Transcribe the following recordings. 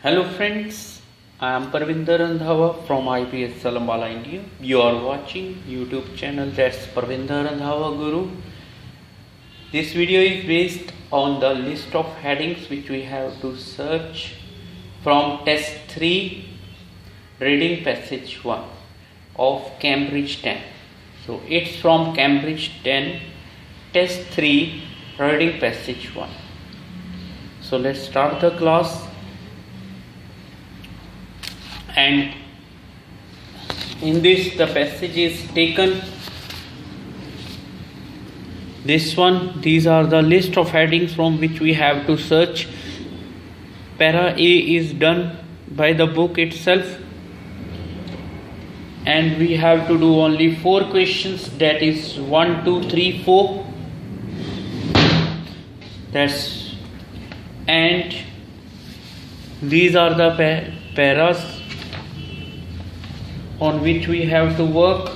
Hello friends, I am Parvinder RANDHAWA from IBSL AMBALA, India. You are watching YouTube channel that's Parvinder RANDHAWA Guru. This video is based on the list of headings which we have to search from test 3 reading passage 1 of Cambridge 10. So it's from Cambridge 10 test 3 reading passage 1. So let's start the class. And in this the passage is taken this one. These are the list of headings from which we have to search. Para A is done by the book itself, and we have to do only 4 questions, that is 1, 2, 3, 4. And these are the paras on which we have to work.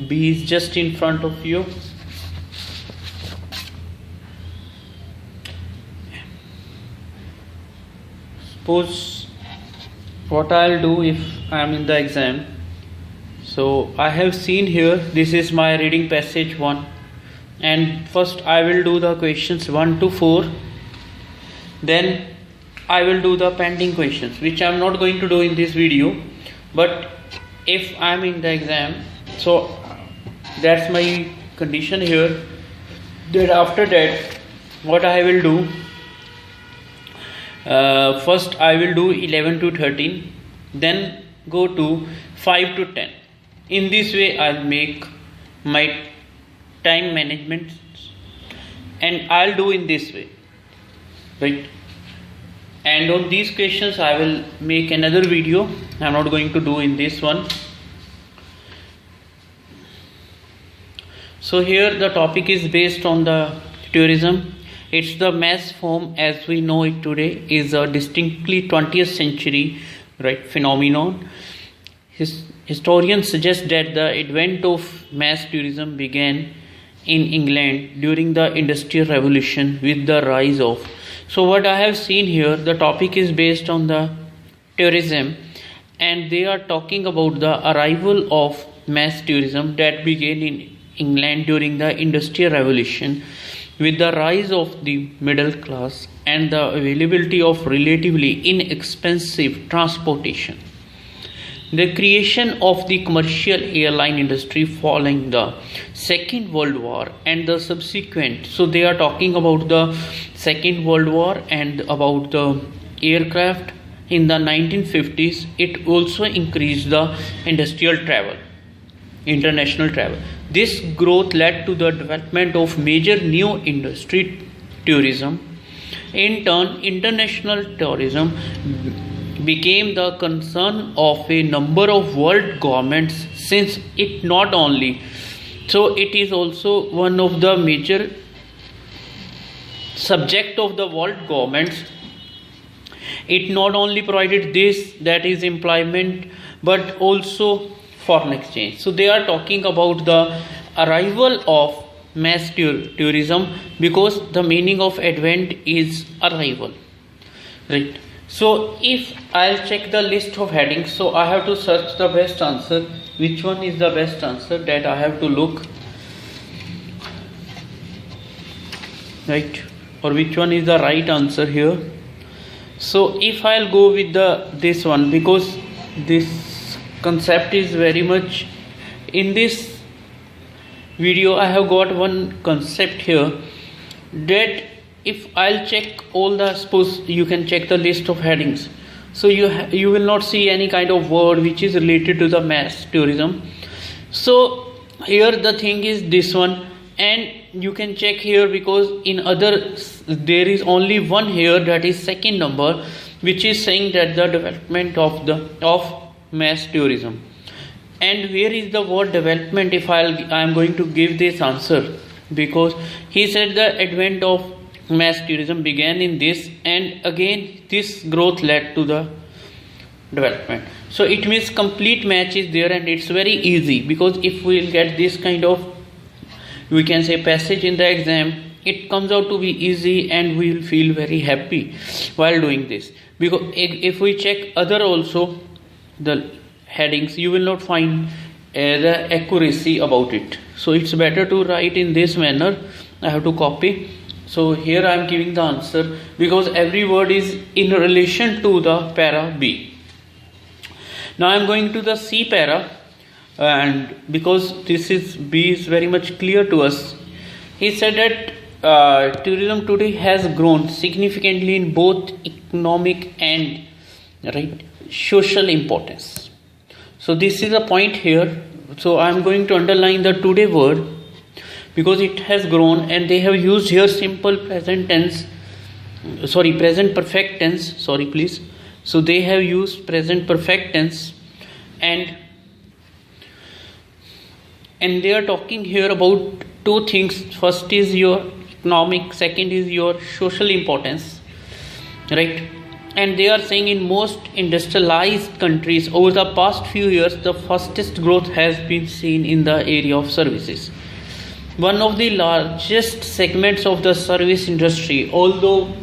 B is just in front of you. Suppose what I'll do if I am in the exam. So I have seen here, this is my reading passage 1, and first I will do the questions 1 to 4. Then I will do the pending questions, which I am not going to do in this video, but if I am in the exam, so that's my condition here, that after that what I will do, first I will do 11 to 13, then go to 5 to 10. In this way I'll make my time management, and I'll do in this way, right? And on these questions I will make another video. I am not going to do in this one. So here the topic is based on the tourism. It's the mass form as we know it today is a distinctly 20th century phenomenon. Historians suggest that the advent of mass tourism began in England during the Industrial Revolution with the rise of. So what I have seen here, the topic is based on the tourism, and they are talking about the arrival of mass tourism that began in England during the Industrial Revolution with the rise of the middle class and the availability of relatively inexpensive transportation. The creation of the commercial airline industry following the Second World War and the subsequent, so they are talking about the Second World War and about the aircraft in the 1950s. It also increased the industrial travel, international travel. This growth led to the development of major new industry tourism. In turn, international tourism became the concern of a number of world governments, since it not only, so it is also one of the major subject of the world governments. It not only provided this, that is employment, but also foreign exchange. So they are talking about the arrival of mass tourism, because the meaning of advent is arrival, right? So if I'll check the list of headings, so I have to search the best answer. Which one is the best answer, that I have to look, right? Or which one is the right answer here. So if I'll go with this one, because this concept is very much in this video, I have got one concept here, that if I'll check all the, suppose you can check the list of headings, so you will not see any kind of word which is related to the mass tourism. So here the thing is this one, and you can check here, because in other there is only one here, that is second number, which is saying that the development of mass tourism. And where is the word development if I am going to give this answer, because he said the advent of mass tourism began in this, and again this growth led to the development. So it means complete match is there, and it's very easy, because if we will get this kind of, we can say, passage in the exam, it comes out to be easy and we will feel very happy while doing this. Because if we check other also the headings, you will not find the accuracy about it. So it's better to write in this manner. I have to copy. So here I am giving the answer because every word is in relation to the para B. Now I am going to the C para, and because this is B is very much clear to us. He said that tourism today has grown significantly in both economic and social importance. So this is a point here. So I am going to underline the today word because it has grown, and they have used here simple present perfect tense. Sorry, please. So they have used present perfect tense, and they are talking here about two things. First is your economic, second is your social importance, right? And they are saying in most industrialized countries over the past few years, the fastest growth has been seen in the area of services. One of the largest segments of the service industry, although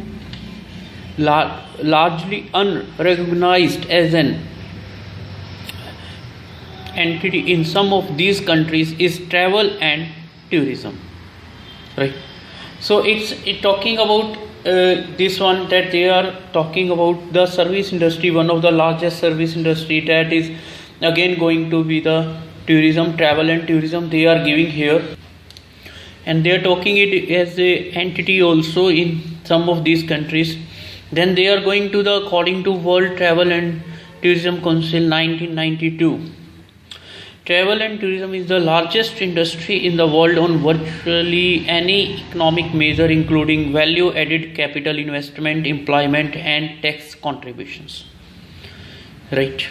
largely unrecognized as an entity in some of these countries, is travel and tourism, right? So it's talking about this one, that they are talking about the service industry, one of the largest service industry, that is again going to be the tourism, travel and tourism they are giving here, and they are talking it as a entity also in some of these countries. Then they are going to the according to World Travel and Tourism Council 1992. Travel and tourism is the largest industry in the world on virtually any economic measure, including value added capital investment, employment and tax contributions, right?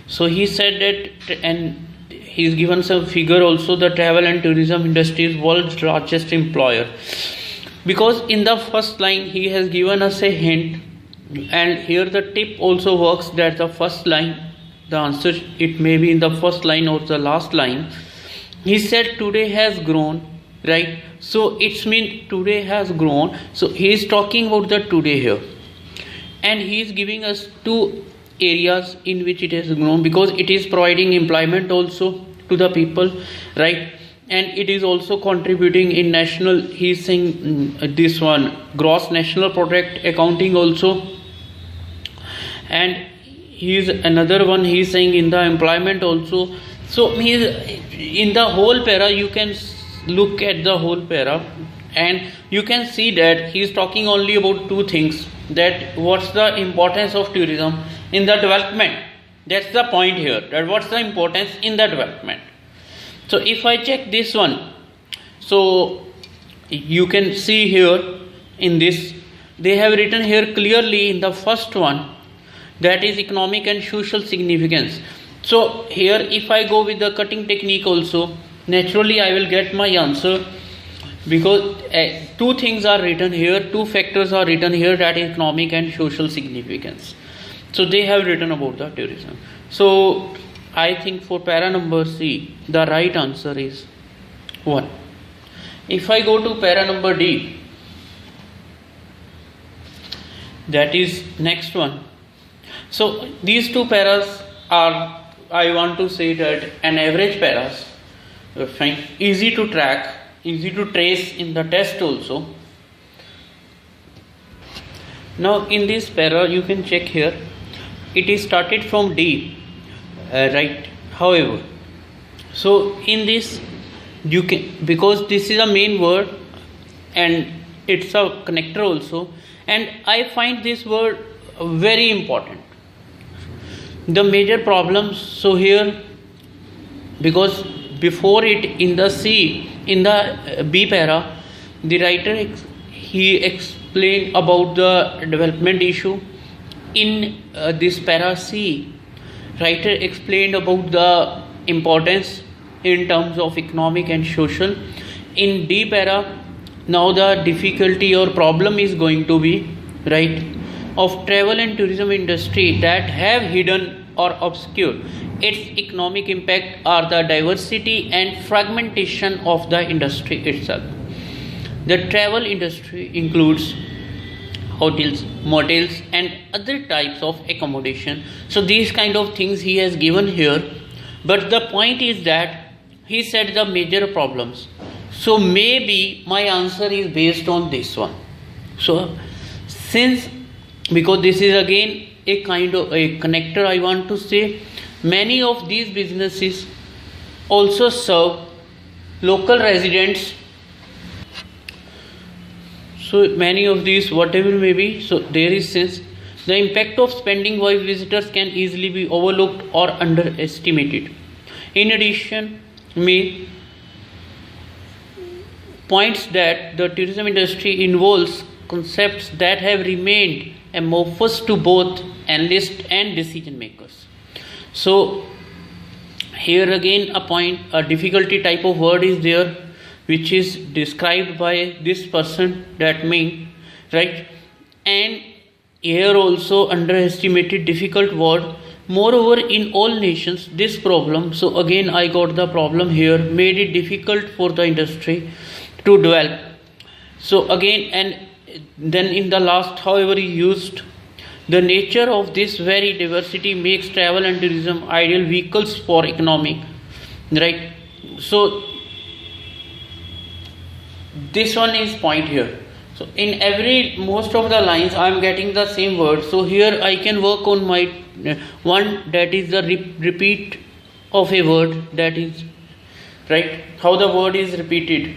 So he said that, and he's given some figure also, the travel and tourism industry is world's largest employer, because in the first line he has given us a hint, and here the tip also works, that the first line, the answer, it may be in the first line or the last line. He said today has grown, right? So it's mean today has grown. So he is talking about the today here, and he is giving us two areas in which it has grown, because it is providing employment also to the people, right? And it is also contributing in national, he is saying this one, gross national product accounting also, and he is another one, he is saying in the employment also. So he is in the whole para, you can look at the whole para and you can see that he is talking only about two things, that what's the importance of tourism in the development. That's the point here, that what's the importance in the development. So if I check this one, so you can see here in this, they have written here clearly in the first one, that is economic and social significance. So here if I go with the cutting technique also, naturally I will get my answer, because two things are written here, two factors are written here, that is economic and social significance. So they have written about the tourism. So I think for para number C, the right answer is 1. If I go to para number D, that is next one. So these two paras are, I want to say that an average paras, fine, easy to track, easy to trace in the test also. Now in this para you can check here, it is started from D, right? However, so in this you can, because this is a main word and it's a connector also, and I find this word very important. The major problems, so here, because before it in the C, in the B para, the writer he explained about the development issue. In this para C, writer explained about the importance in terms of economic and social. In D para, now the difficulty or problem is going to be, right, of travel and tourism industry that have hidden or obscured its economic impact are the diversity and fragmentation of the industry itself. The travel industry includes hotels, motels, and other types of accommodation. So these kind of things he has given here, but the point is that he said the major problems. So maybe my answer is based on this one. So since, because this is again a kind of a connector, I want to say many of these businesses also serve local residents. So many of these, whatever may be, so there is sense. The impact of spending by visitors can easily be overlooked or underestimated. In addition, may points that the tourism industry involves concepts that have remained amorphous to both analysts and decision makers. So here again a point, a difficulty type of word is there, which is described by this person, that mean, right? And here also underestimated, difficult word. Moreover, in all nations this problem, so again I got the problem here, made it difficult for the industry to develop. So again, and then in the last, however, he used the nature of this very diversity makes travel and tourism ideal vehicles for economic, right? So this one is point here. So in every most of the lines I am getting the same word. So here I can work on my one, that is the repeat of a word, that is right, how the word is repeated.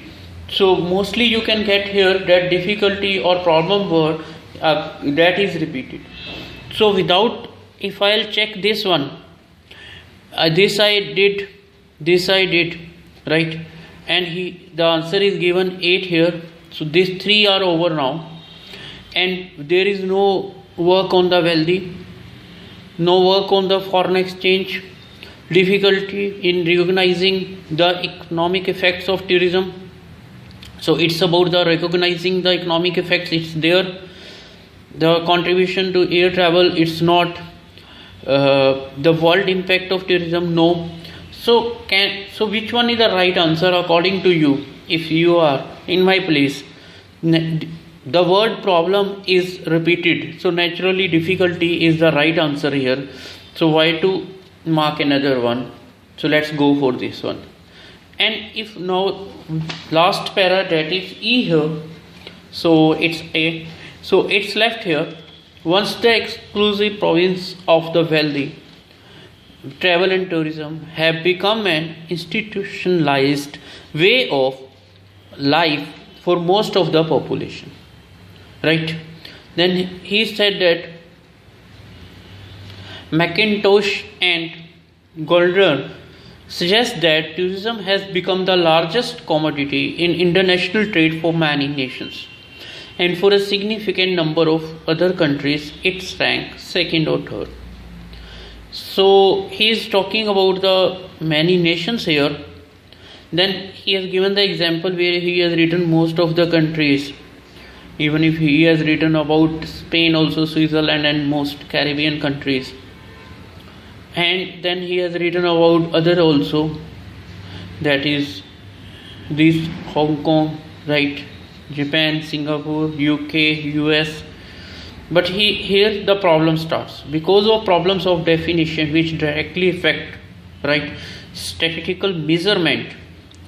So mostly you can get here that difficulty or problem word that is repeated. So without, if I'll check this one, this I did, right? And the answer is given 8 here. So these 3 are over now, and there is no work on the wealthy, no work on the foreign exchange, difficulty in recognizing the economic effects of tourism. So it's about the recognizing the economic effects, it's there. The contribution to air travel, it's not. The world impact of tourism, no. So which one is the right answer according to you? If you are in my place, the word problem is repeated, so naturally difficulty is the right answer here. So why to mark another one? So let's go for this one. And if now last para, that is E here, so it's A, so it's left here. Once the exclusive province of the wealthy, travel and tourism have become an institutionalized way of life for most of the population, right? Then he said that McIntosh and Goldner suggest that tourism has become the largest commodity in international trade for many nations, and for a significant number of other countries it's ranked second or third. So he is talking about the many nations here. Then he has given the example where he has written most of the countries, even if he has written about Spain also, Switzerland and most Caribbean countries. And then he has written about other also, that is this Hong Kong, right, Japan, Singapore, UK, US. But here the problem starts because of problems of definition which directly affect, right, statistical measurement.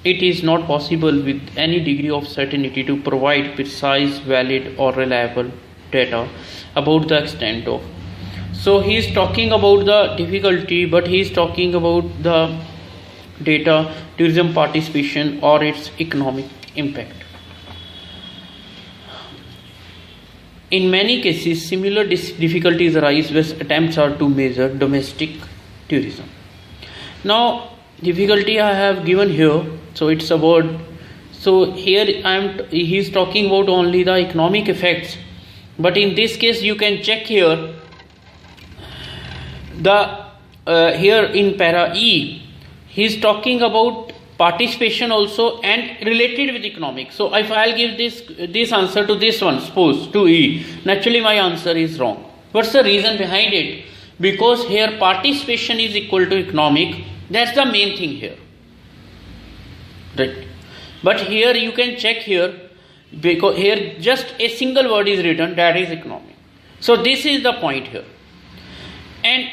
It is not possible with any degree of certainty to provide precise, valid or reliable data about the extent of. So he is talking about the difficulty, but he is talking about the data, tourism participation or its economic impact. In many cases, similar difficulties arise when attempts are to measure domestic tourism. Now, difficulty I have given here, so it's about, so here he is talking about only the economic effects, but in this case you can check here here in para E, he is talking about participation also and related with economic. So if I'll give this answer to this one, suppose to E, naturally my answer is wrong. What's the reason behind it? Because here participation is equal to economic. That's the main thing here, right? But here you can check here because here just a single word is written, that is economic. So this is the point here. And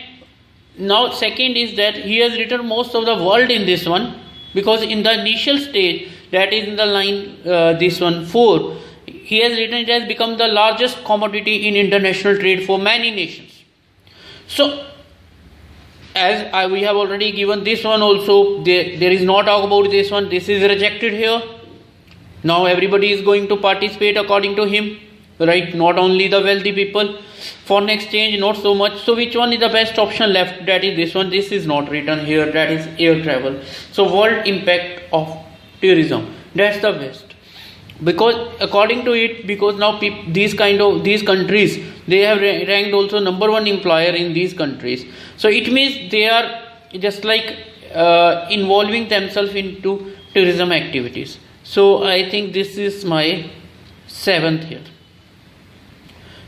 now second is that he has written most of the world in this one, because in the initial stage, that is in the line this one 4, he has written it has become the largest commodity in international trade for many nations. So as we have already given this one also, there is no talk about this one, this is rejected here. Now everybody is going to participate according to him, right? Not only the wealthy people. Foreign exchange, not so much. So which one is the best option left? That is this one. This is not written here, that is air travel. So world impact of tourism, that's the best, because according to it, because now these countries, they have ranked also number 1 employer in these countries. So it means they are just like involving themselves into tourism activities. So I think this is my 7th here,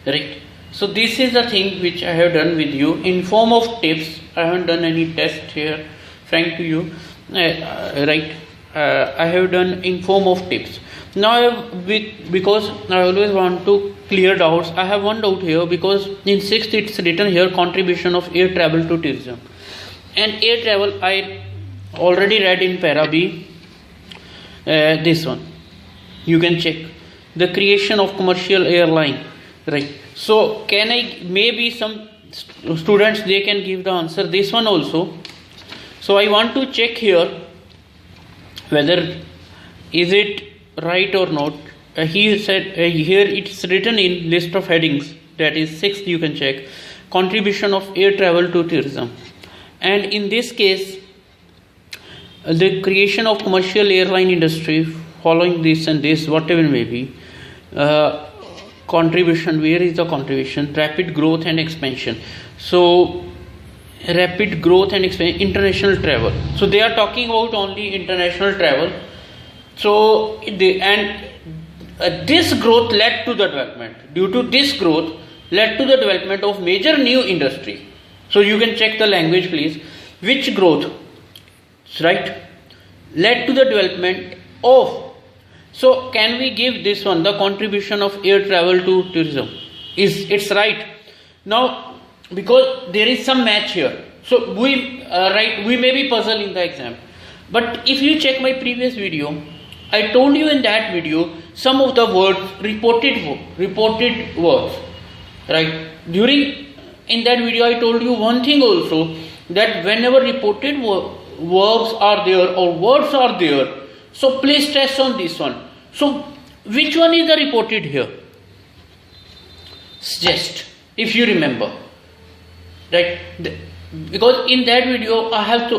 right? So this is the thing which I have done with you in form of tips. I haven't done any test here, frank to you, right? I have done in form of tips. Now because I always want to clear doubts, I have one doubt here, because in 6th it's written here contribution of air travel to tourism. And air travel I already read in para B, this one you can check, the creation of commercial airline, right? So can I, maybe some students they can give the answer this one also. So I want to check here whether is it right or not. He said here it's written in list of headings, that is 6th, you can check contribution of air travel to tourism. And in this case the creation of commercial airline industry following this and this, whatever it may be, contribution, where is the contribution? Rapid growth and expansion. So rapid growth and expansion, international travel. So they are talking about only international travel. So this growth led to the development. Due to this growth led to the development of major new industry. So you can check the language please. Which growth, right, led to the development of. So can we give this one, the contribution of air travel to tourism? It's right. Now because there is some match here, so we may be puzzled in the exam. But if you check my previous video, I told you in that video some of the words, reported words, right? In that video I told you one thing also, that whenever reported verbs are there or words are there, so please stress on this one. So which one is the reported here? Suggest, if you remember, right? Because in that video I have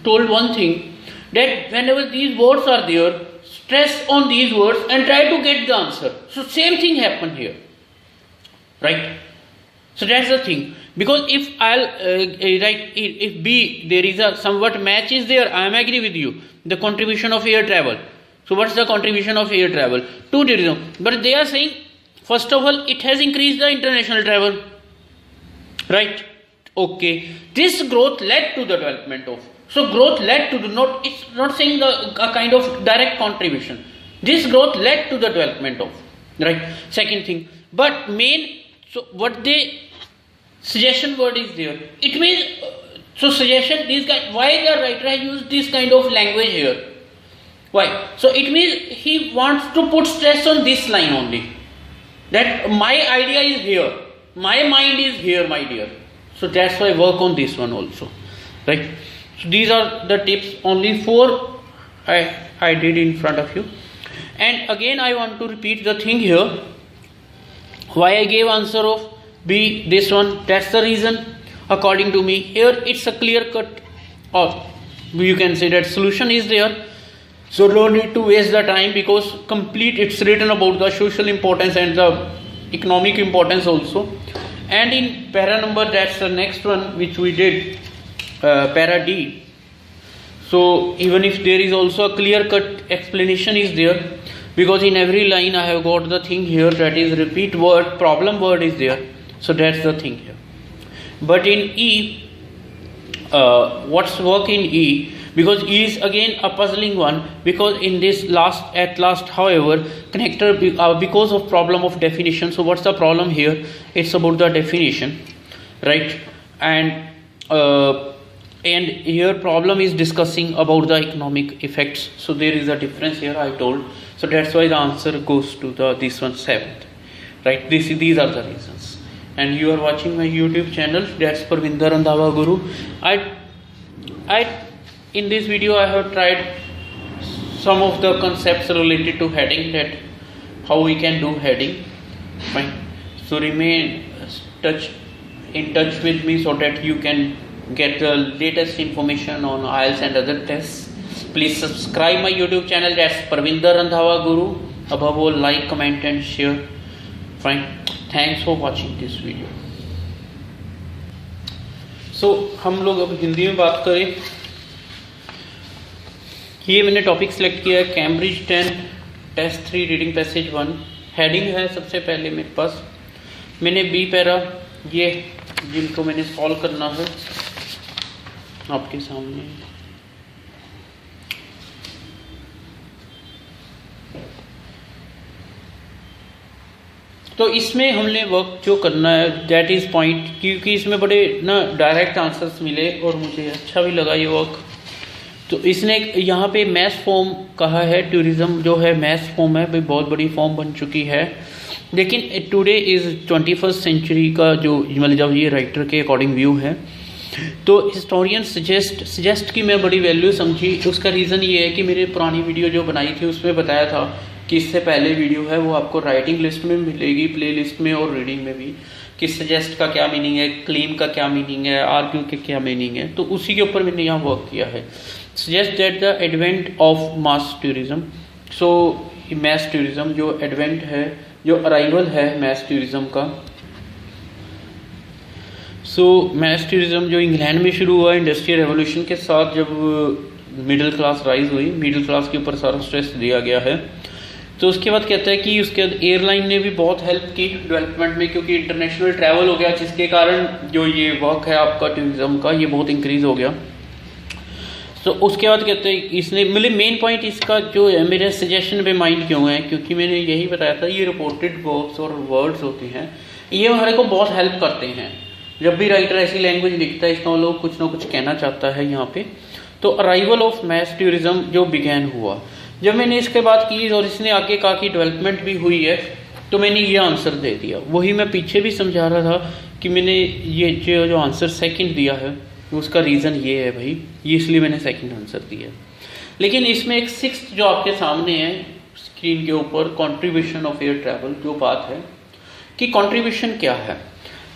told one thing, that whenever these words are there, stress on these words and try to get the answer. So same thing happened here, right? So that's the thing. Because if if B, there is a somewhat match is there, I am agree with you, the contribution of air travel. So what's the contribution of air travel to tourism? But they are saying, first of all, it has increased the international travel, right? Okay, this growth led to the development of. So growth led to it's not saying a kind of direct contribution. This growth led to the development of, right? Second thing, but so what they suggestion word is there. It means so suggestion. Why the writer has used this kind of language here? Why? So it means he wants to put stress on this line only. That my idea is here, my mind is here, my dear. So that's why I work on this one also, right? So these are the tips. Only 4 I did in front of you. And again I want to repeat the thing here. Why I gave answer of B, this one, that's the reason according to me. Here it's a clear cut, or you can say that solution is there. So don't need to waste the time, because it's written about the social importance and the economic importance also. And in para number, that's the next one which we did, para D. So even if there is also a clear cut explanation is there, because in every line I have got the thing here, that is repeat word, problem word is there. So that's the thing here. But in E, what's work in E? because E is again a puzzling one, because in this at last however connector because of problem of definition. So what's the problem here? It's about the definition, right? And here problem is discussing about the economic effects. So there is a difference here, I told. So that's why the answer goes to this one, 7th, right? These are the reasons. And you are watching my YouTube channel, that's Parvinder RANDHAWA Guru. In this video I have tried some of the concepts related to heading, that how we can do heading. Fine. So remain in touch with me so that you can get the latest information on IELTS and other tests. Please subscribe my YouTube channel, that's Parvinder RANDHAWA Guru. Above all, like, comment and share. Fine. Thanks for watching this video. So हम लोग अब हिंदी में बात करें. ये मैंने topic select किया है Cambridge 10 test 3 reading passage 1. Heading है सबसे पहले मेरे पास. मैंने बी पैरा ये जिनको मैंने सॉल्व करना है आपके सामने. तो इसमें हमने वर्क जो करना है दैट इज पॉइंट, क्योंकि इसमें बड़े ना डायरेक्ट आंसर्स मिले और मुझे अच्छा भी लगा ये वर्क. तो इसने यहाँ पे मैथ फॉर्म कहा है. टूरिज्म जो है मैथ फॉर्म है भाई, बहुत बड़ी फॉर्म बन चुकी है. लेकिन टुडे इज 21st सेंचुरी का जो मतलब जब ये राइटर के अकॉर्डिंग व्यू है, तो हिस्टोरियन सजेस्ट की मैं बड़ी वैल्यू समझी. उसका रीज़न ये है कि मेरे पुरानी वीडियो जो बनाई थी उसमें बताया था कि इससे पहले वीडियो है वो आपको राइटिंग लिस्ट में मिलेगी, प्ले लिस्ट में और रीडिंग में भी, कि सजेस्ट का क्या मीनिंग है, क्लेम का क्या मीनिंग है, आर्ग्यू के क्या मीनिंग है. तो उसी के ऊपर मैंने यहाँ वर्क किया है. Suggest that the advent of mass tourism. So mass tourism जो एडवेंट है, जो अराइवल है मैस टूरिज्म का. सो मैस टूरिज्म जो इंग्लैंड में शुरू हुआ इंडस्ट्रियल रेवोल्यूशन के साथ, जब मिडिल क्लास राइज हुई, मिडिल क्लास के ऊपर सारा स्ट्रेस दिया गया है. तो उसके बाद कहता है कि उसके बाद एयरलाइन ने भी बहुत हेल्प की डेवलपमेंट में, क्योंकि इंटरनेशनल ट्रैवल हो गया, जिसके कारण जो ये वर्क है आपका टूरिज्म का ये बहुत इंक्रीज हो गया. तो उसके बाद कहते हैं इसने मतलब मेन पॉइंट इसका जो है मेरे सजेशन पे माइंड क्यों है, क्योंकि मैंने यही बताया था ये रिपोर्टेड वर्ब्स और वर्ड्स होते हैं, ये हमारे को बहुत हेल्प करते हैं. जब भी राइटर ऐसी लैंग्वेज लिखता है इसका लोग कुछ ना कुछ कहना चाहता है यहाँ पे. तो अराइवल ऑफ मैस टूरिज्म जो बिगैन हुआ, जब मैंने इसके बात की और इसने आगे कहा कि डेवलपमेंट भी हुई है, तो मैंने ये आंसर दे दिया. वही मैं पीछे भी समझा रहा था कि मैंने ये जो आंसर सेकंड दिया है उसका रीज़न ये है भाई, ये इसलिए मैंने सेकंड आंसर दिया. लेकिन इसमें एक 6th जो आपके सामने है स्क्रीन के ऊपर, कंट्रीब्यूशन ऑफ एयर ट्रैवल, जो बात है कि कंट्रीब्यूशन क्या है.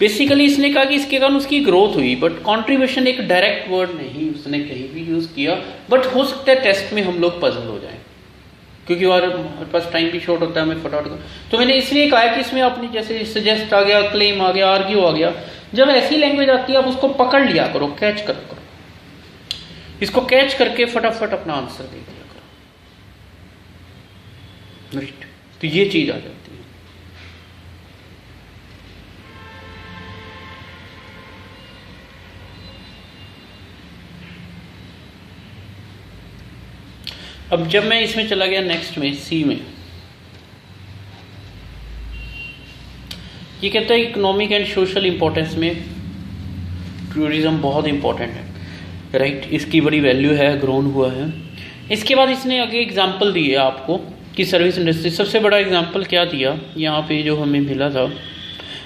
बेसिकली इसने कहा कि इसके कारण उसकी ग्रोथ हुई, बट कंट्रीब्यूशन एक डायरेक्ट वर्ड नहीं उसने कहीं भी यूज़ किया. बट हो सकता है टेस्ट में हम लोग पजल हो जाएं, क्योंकि हमारे पास टाइम भी शॉर्ट होता है, हमें फटाफट. तो मैंने इसलिए कहा कि इसमें अपनी जैसे सजेस्ट आ गया, क्लेम आ गया, आर्ग्यू आ गया, जब ऐसी लैंग्वेज आती है आप उसको पकड़ लिया करो, कैच करो, इसको कैच करके फटाफट अपना आंसर दे दिया करो. राइट. तो ये चीज आ जाती है. अब जब मैं इसमें चला गया नेक्स्ट में सी में, ये कहता है इकोनॉमिक एंड सोशल इंपॉर्टेंस में टूरिज्म बहुत इंपॉर्टेंट है. राइट. इसकी बड़ी वैल्यू है, ग्रोन हुआ है. इसके बाद इसने आगे एग्जांपल दिए आपको कि सर्विस इंडस्ट्री. सबसे बड़ा एग्जांपल क्या दिया यहाँ पे जो हमें मिला था,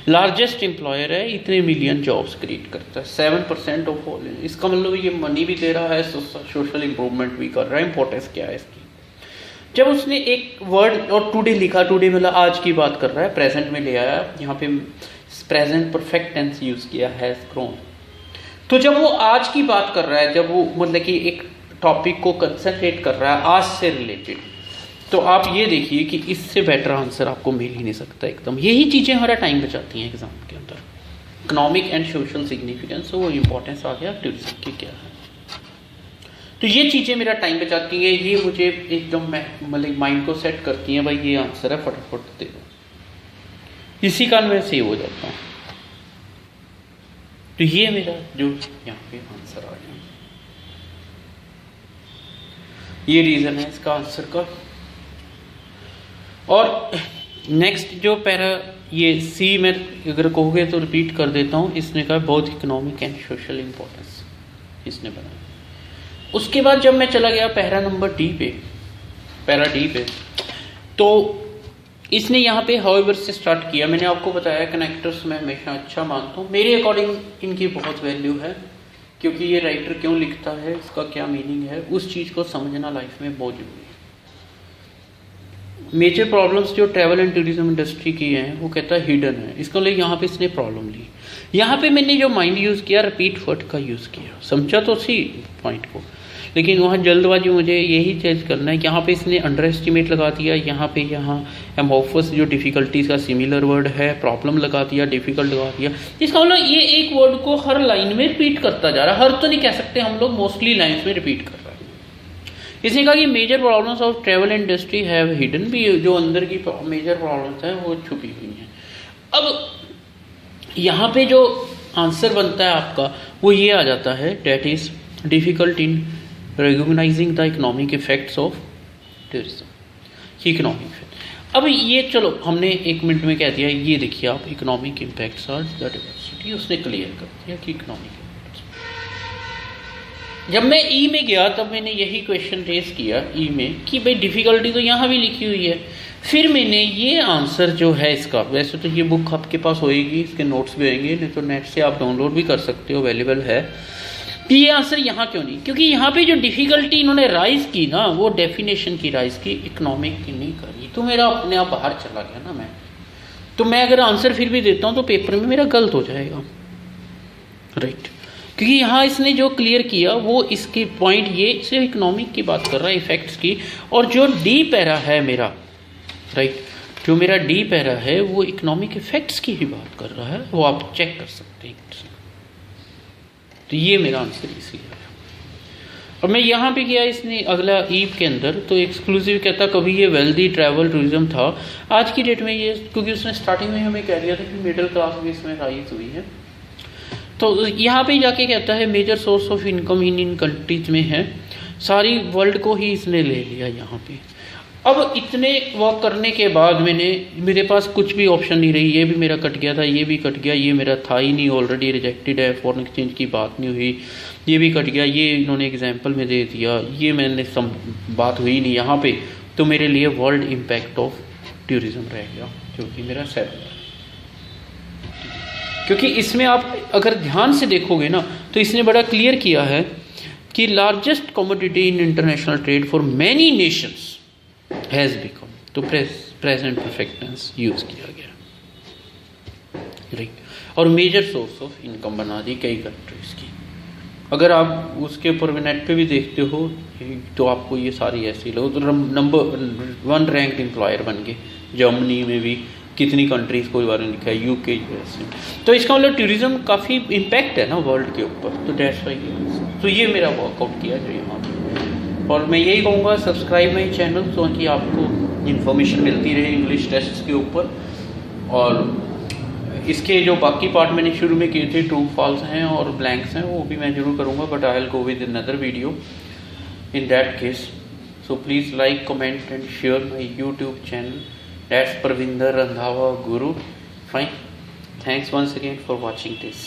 लार्जेस्ट एम्प्लॉयर है, इतने मिलियन जॉब्स क्रिएट करता है, 7% ऑफ ऑल. इसका मतलब ये मनी भी दे रहा है, सोशल इंप्रूवमेंट भी कर रहा है. इंपॉर्टेंस क्या है इसकी? जब उसने एक वर्ड और टुडे लिखा, टुडे मतलब आज की बात कर रहा है, प्रेजेंट में ले आया, यहाँ पे प्रेजेंट परफेक्ट टेंस यूज किया है, ग्रोन. तो जब वो आज की बात कर रहा है, जब वो मतलब कि एक टॉपिक को कंसंट्रेट कर रहा है आज से रिलेटेड, तो आप ये देखिए कि इससे बेटर आंसर आपको मिल ही नहीं सकता एकदम. यही चीज़ें हमारा टाइम बचाती हैं एग्जाम के अंदर. इकोनॉमिक एंड सोशल सिग्निफिकेंस, वो इंपॉर्टेंस आ गया टूरिज्म की क्या है. तो ये चीज़ें मेरा टाइम बचाती हैं, ये मुझे एकदम मतलब माइंड को सेट करती हैं, भाई ये आंसर है, फटाफट दे दो. इसी कारण मैं सेव हो जाता हूँ. तो ये मेरा जो यहाँ पे आंसर आ गया. ये रीज़न है इसका आंसर का। और नेक्स्ट जो पैरा, ये सी में अगर कहोगे तो रिपीट कर देता हूँ, इसने कहा both economic and social importance, इसने बनाया। उसके बाद जब मैं चला गया पैरा नंबर डी पे, पैरा डी पे, तो इसने यहाँ पे हाउएवर से स्टार्ट किया। मैंने आपको बताया कनेक्टर्स मैं हमेशा अच्छा मानता हूँ, मेरे अकॉर्डिंग इनकी बहुत वैल्यू है, क्योंकि ये राइटर क्यों लिखता है, इसका क्या मीनिंग है, उस चीज़ को समझना लाइफ में बहुत जरूरी है। मेजर प्रॉब्लम्स जो ट्रैवल एंड टूरिज्म इंडस्ट्री की हैं वो कहता है हिडन है, इसको लिए यहाँ पे इसने प्रॉब्लम ली। यहाँ पे मैंने जो माइंड यूज़ किया, रिपीट वर्ड का यूज़ किया, समझा तो सी पॉइंट को, लेकिन वहाँ जल्दबाजी मुझे यही चेंज करना है। यहाँ पे इसने अंडर एस्टिमेट लगा दिया, यहाँ पे यहाँ एम्बोफस जो डिफ़िकल्टीज का सिमिलर वर्ड है, प्रॉब्लम लगा दिया, डिफ़िकल्ट लगा दिया। इसका मतलब ये एक वर्ड को हर लाइन में रिपीट करता जा रहा है, हर तो नहीं कह सकते हम लोग, मोस्टली लाइन्स में रिपीट कर रहा है। इसने कहा कि major problems of travel industry have hidden, भी जो अंदर की मेजर प्रॉब्लम्स हैं वो छुपी हुई हैं। अब यहाँ पे जो आंसर बनता है आपका वो ये आ जाता है, that is difficult in recognising the economic effects of tourism. Economic effect, अब ये चलो हमने 1 मिनट में कह दिया, ये देखिए आप, economic impacts are the diversity, उसने क्लियर कर दिया कि इकोनॉमिक। जब मैं ई में गया तब मैंने यही क्वेश्चन रेस किया ई में कि भाई डिफ़िकल्टी तो यहाँ भी लिखी हुई है। फिर मैंने ये आंसर जो है इसका, वैसे तो ये बुक आपके पास होएगी, इसके नोट्स भी होंगे, नहीं तो नेट से आप डाउनलोड भी कर सकते हो, अवेलेबल है, कि ये आंसर यहाँ क्यों नहीं, क्योंकि यहाँ पे जो डिफ़िकल्टी इन्होंने राइज की ना, वो डेफिनेशन की राइज की, इकोनॉमिक की नहीं करी, तो मेरा अपने आप बाहर चला गया ना। तो मैं अगर आंसर फिर भी देता हूँ तो पेपर में मेरा गलत हो जाएगा, राइट। क्योंकि यहाँ इसने जो क्लियर किया वो इसकी पॉइंट ये सिर्फ इकोनॉमिक की बात कर रहा है, इफेक्ट्स की। और जो डी पैरा है मेरा, राइट, जो मेरा डी पैरा है वो इकोनॉमिक इफेक्ट्स की ही बात कर रहा है, वो आप चेक कर सकते हैं। तो ये मेरा आंसर इसलिए है। और मैं यहाँ पे किया इसने अगला ईव के अंदर, तो एक्सक्लूसिव कहता कभी ये वेल्दी ट्रैवल टूरिज्म था, आज की डेट में ये, क्योंकि उसने स्टार्टिंग में हमें कह दिया था कि मिडिल क्लास भी इसमें राइज हुई है। तो यहाँ पे जाके कहता है major source of income in countries में है, सारी वर्ल्ड को ही इसने ले लिया यहाँ पे। अब इतने वर्क करने के बाद मेरे पास कुछ भी ऑप्शन नहीं रही, ये भी मेरा कट गया था, ये भी कट गया, ये मेरा था ही नहीं, ऑलरेडी रिजेक्टेड है, फॉरेन एक्सचेंज की बात नहीं हुई, ये भी कट गया, ये इन्होंने एग्जाम्पल में दे दिया, ये मैंने बात हुई नहीं यहाँ पे, तो मेरे लिए वर्ल्ड इम्पैक्ट ऑफ टूरिज्म रह गया, जो कि मेरा 7 है। क्योंकि इसमें आप अगर ध्यान से देखोगे ना, तो इसने बड़ा क्लियर किया है कि largest commodity in international trade for many Nations has become, तो प्रेजेंट परफेक्ट टेंस यूज़ किया गया, राइट। और मेजर सोर्स ऑफ इनकम बना दी कई कंट्रीज़ की। अगर आप उसके ऊपर नेट पे भी देखते हो तो आपको ये सारी ऐसी लोग तो नंबर 1 रैंक एम्प्लॉयर बन गए। जर्मनी में भी कितनी कंट्रीज़ को बारे में लिखा है, यूके, यूएसए। तो इसका मतलब टूरिज्म काफ़ी इम्पैक्ट है ना वर्ल्ड के ऊपर, तो दैट्स व्हाई। तो ये मेरा वर्कआउट किया जो यहाँ पे। और मैं यही कहूँगा सब्सक्राइब माई चैनल, तो कि आपको इन्फॉर्मेशन मिलती रहे इंग्लिश टेस्ट के ऊपर। और इसके जो बाकी पार्ट मैंने शुरू में किए थे, ट्रू फॉल्स हैं और ब्लैंक्स हैं, वो भी मैं जरूर करूँगा, but I will go with another video in that case. So please like, comment and share my YouTube channel. That's Parvinder, RANDHAWA Guru. Fine. Thanks once again for watching this.